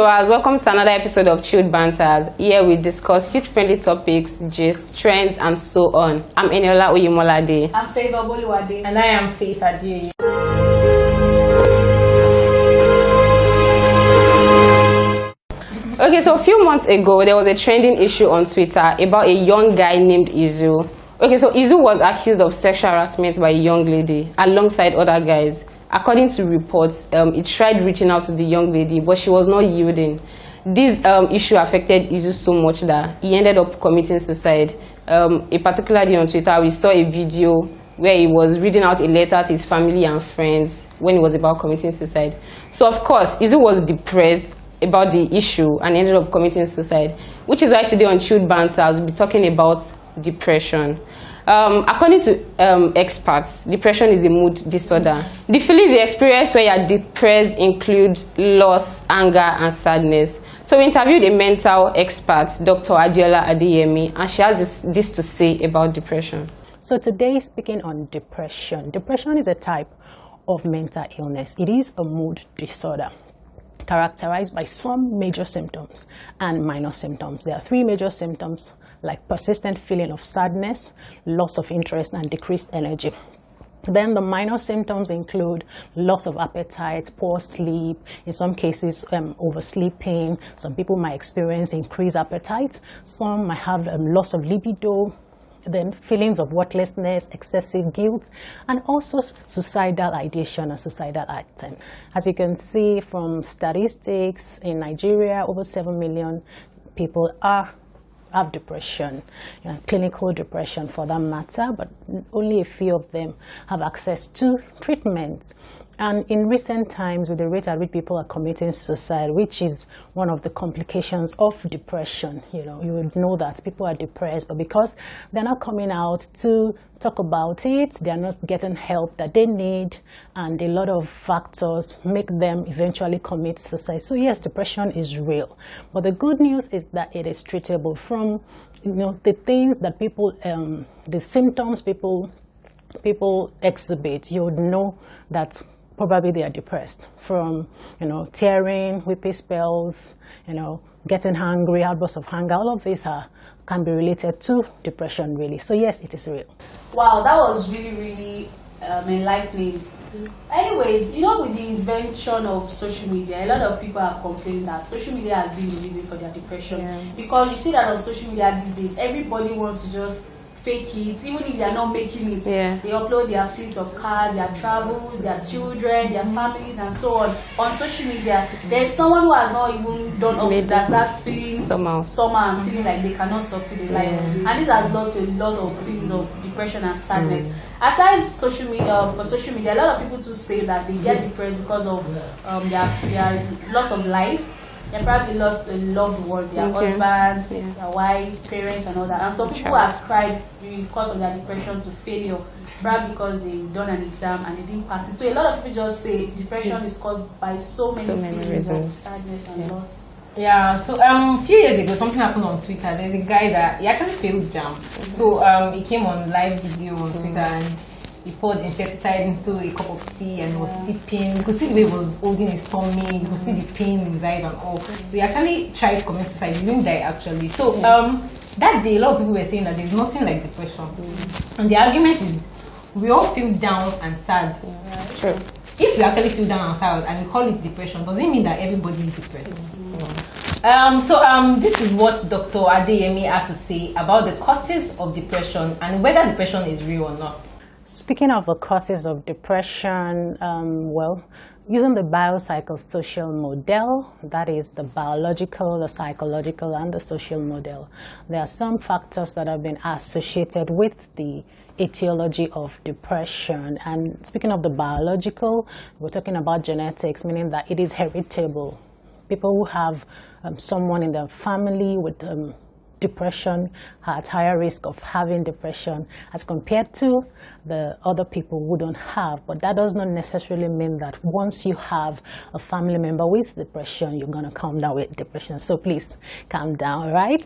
viewers, welcome to another episode of Chilled Banters. Here we discuss youth-friendly topics, gists, trends, and so on. I'm Eniola Oyemolade. I'm Favour Boluwade. And I am Favour. Okay, so a few months ago, there was a trending issue on Twitter about a young guy named Izu. Okay, so Izu was accused of sexual harassment by a young lady alongside other guys. According to reports, he tried reaching out to the young lady, but she was not yielding. This issue affected Izu so much that he ended up committing suicide. A particular day on Twitter, we saw a video where he was reading out a letter to his family and friends when he was about committing suicide. So, of course, Izu was depressed about the issue and ended up committing suicide, which is why today on Chilled Banters, we'll be talking about depression. According to experts, depression is a mood disorder. The feelings you experience when you are depressed include loss, anger, and sadness. So we interviewed a mental expert, Dr. Eniola, and she has this to say about depression. So today, speaking on depression. Depression is a type of mental illness. It is a mood disorder characterized by some major symptoms and minor symptoms. There are three major symptoms, like persistent feeling of sadness, loss of interest, and decreased energy. Then the minor symptoms include loss of appetite, poor sleep, in some cases oversleeping. Some people might experience increased appetite. Some might have loss of libido, then feelings of worthlessness, excessive guilt, and also suicidal ideation and suicidal acting. As you can see from statistics, in Nigeria, over 7 million people have depression, clinical depression for that matter, but only a few of them have access to treatment. And in recent times, with the rate at which people are committing suicide, which is one of the complications of depression, you would know that people are depressed, but because they're not coming out to talk about it, they're not getting help that they need, and a lot of factors make them eventually commit suicide. So yes, depression is real, but the good news is that it is treatable. From the things that people, the symptoms people exhibit, you would know that probably they are depressed, from tearing, weepy spells, getting hungry, outbursts of hunger. All of these can be related to depression, really. So yes, it is real. Wow, that was really enlightening. Anyways, with the invention of social media, a lot of people have complained that social media has been the reason for their depression. Because you see that on social media these days, everybody wants to just fake it, even if they are not making it. They upload their fleet of cars, their travels, their children, their families, and so on social media. There's someone who has not even done up to that, start feeling somehow and feeling like they cannot succeed in life. And this has led to a lot of feelings of depression and sadness. Aside social media, for social media, a lot of people too say that they get depressed because of their loss of life. They probably lost a loved one, their husband, their wives, parents, and all that. And so people ascribe because of their depression to failure, probably because they've done an exam and they didn't pass it. So a lot of people just say depression is caused by so many feelings of sadness and loss. Yeah, so a few years ago, something happened on Twitter. There's a guy that he actually failed JAMB. So he came on live video on Twitter and he poured insecticide into a cup of tea and was sipping. You could see the way he was holding his tummy, you could see the pain inside and all. So he actually tried to commit suicide. He didn't die actually. So that day, a lot of people were saying that there's nothing like depression. And the argument is, we all feel down and sad. True. If you actually feel down and sad and we call it depression, does it mean that everybody is depressed? This is what Dr. Adeyemi has to say about the causes of depression and whether depression is real or not. Speaking of the causes of depression, using the biopsychosocial model, that is the biological, the psychological, and the social model, there are some factors that have been associated with the etiology of depression. And speaking of the biological, we're talking about genetics, meaning that it is heritable. People who have someone in their family with depression are at higher risk of having depression as compared to the other people who don't have. But that does not necessarily mean that once you have a family member with depression, you're going to come down with depression. So please calm down, all right?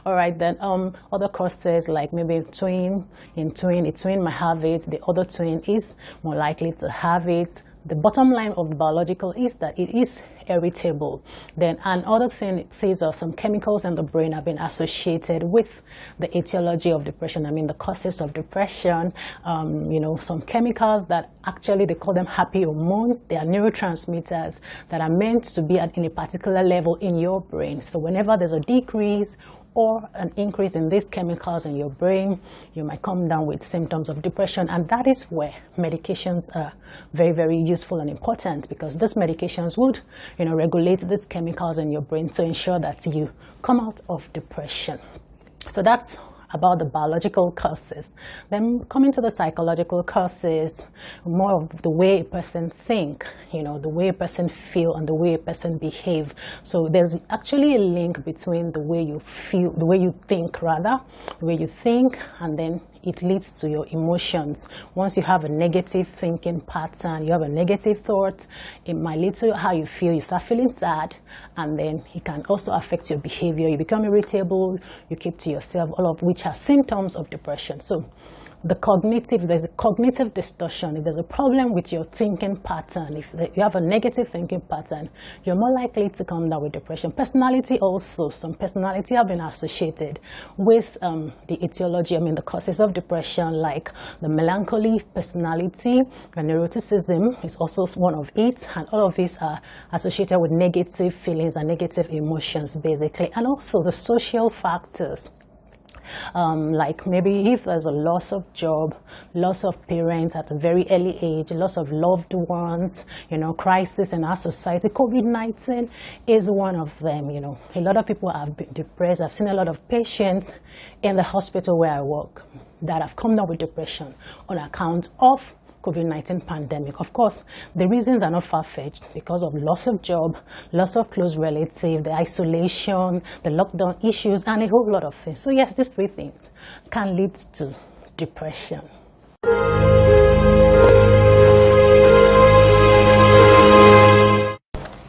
All right, then other causes, like maybe a twin might have it, the other twin is more likely to have it. the bottom line of the biological is that it is irritable. Then another thing, it says some chemicals in the brain have been associated with the etiology of depression. I mean, the causes of depression. Some chemicals that actually, they call them happy hormones. They are neurotransmitters that are meant to be in a particular level in your brain. So whenever there's a decrease or an increase in these chemicals in your brain, you might come down with symptoms of depression. And that is where medications are very, very useful and important, because these medications would, regulate these chemicals in your brain to ensure that you come out of depression. So that's about the biological causes. Then coming to the psychological causes, more of the way a person think, the way a person feel and the way a person behave. So there's actually a link between the way you feel, the way you think rather, the way you think, and then it leads to your emotions. Once you have a negative thinking pattern, you have a negative thought, it might lead to how you feel. You start feeling sad, and then it can also affect your behavior. You become irritable, you keep to yourself, all of which are symptoms of depression. So there's a cognitive distortion. If there's a problem with your thinking pattern, if you have a negative thinking pattern, you're more likely to come down with depression. Personality also, some personality have been associated with the etiology, the causes of depression, like the melancholy personality, and neuroticism is also one of it, and all of these are associated with negative feelings and negative emotions, basically, and also the social factors. Like maybe if there's a loss of job, loss of parents at a very early age, loss of loved ones, crisis in our society. COVID-19 is one of them. A lot of people have been depressed. I've seen a lot of patients in the hospital where I work that have come down with depression on account of COVID-19 pandemic. Of course, the reasons are not far-fetched because of loss of job, loss of close relative, the isolation, the lockdown issues, and a whole lot of things. So yes, these three things can lead to depression.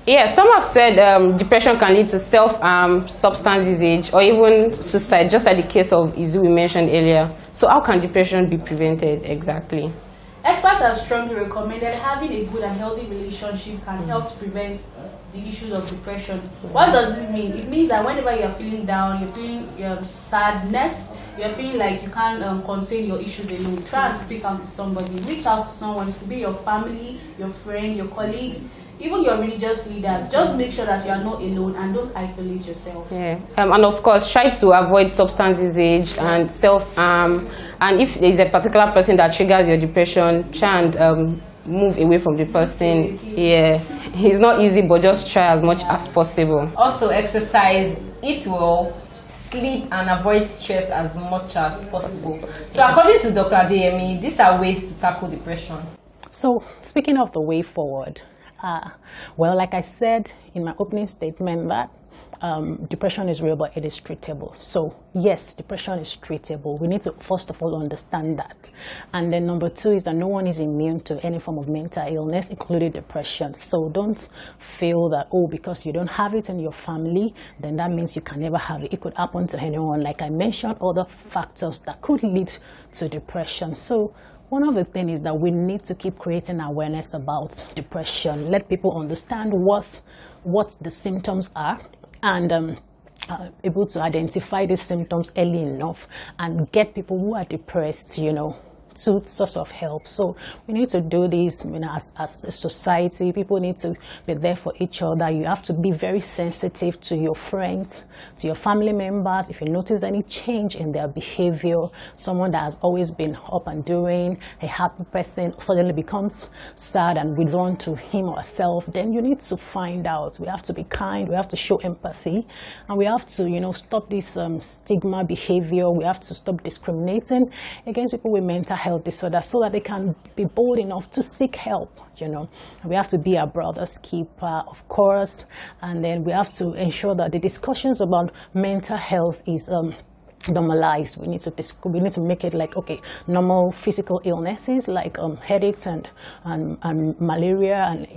Yeah, some have said depression can lead to self-harm, substance usage, or even suicide, just like the case of Izu we mentioned earlier. So how can depression be prevented exactly? Experts have strongly recommended having a good and healthy relationship can help to prevent the issues of depression. What does this mean? It means that whenever you're feeling down, you're feeling sadness, you're feeling like you can't contain your issues alone, try and speak out to somebody. Reach out to someone. It could be your family, your friend, your colleagues, even your religious leaders. Just make sure that you are not alone and don't isolate yourself. Yeah, and of course, try to avoid substance usage and self-harm. And if there is a particular person that triggers your depression, try and move away from the person. Yeah, it's not easy, but just try as much as possible. Also, exercise, eat well, sleep, and avoid stress as much as possible. So, according to Dr. Adeyemi, these are ways to tackle depression. So, speaking of the way forward, well, like I said in my opening statement, that depression is real, but it is treatable. So yes, depression is treatable. We need to first of all understand that. And then number two is that no one is immune to any form of mental illness, including depression. So don't feel that, oh, because you don't have it in your family, then that means you can never have it. It could happen to anyone. Like I mentioned, other factors that could lead to depression. So one of the things is that we need to keep creating awareness about depression. Let people understand what the symptoms are, and able to identify these symptoms early enough and get people who are depressed, to source of help. So we need to do this, as a society. People need to be there for each other. You have to be very sensitive to your friends, to your family members. If you notice any change in their behavior, someone that has always been up and doing, a happy person, suddenly becomes sad and withdrawn to him or herself, then you need to find out. We have to be kind, we have to show empathy, and we have to, stop this stigma behavior. We have to stop discriminating against people with mental health disorders so that they can be bold enough to seek help. We have to be our brother's keeper, of course, and then we have to ensure that the discussions about mental health is normalized. We need to make it like, okay, normal physical illnesses like headaches and malaria, and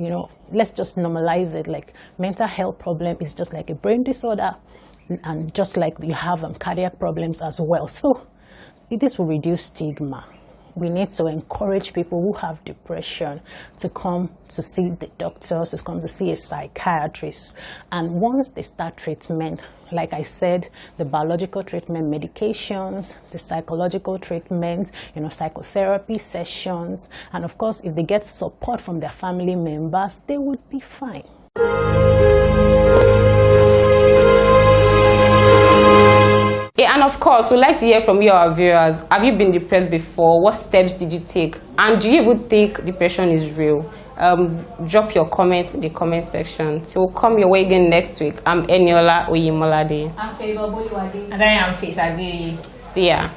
let's just normalize it. Like mental health problem is just like a brain disorder, and just like you have cardiac problems as well. So this will reduce stigma. we need to encourage people who have depression to come to see the doctors, to come to see a psychiatrist. And once they start treatment, like I said, the biological treatment, medications, the psychological treatment, psychotherapy sessions, and of course, if they get support from their family members, they would be fine. Yeah, and of course, we'd like to hear from you, our viewers. Have you been depressed before? What steps did you take? And do you even think depression is real? Drop your comments in the comment section. So we'll come your way again next week. I'm Eniola Oyemolade. I'm Favour. And I am Faith. See ya.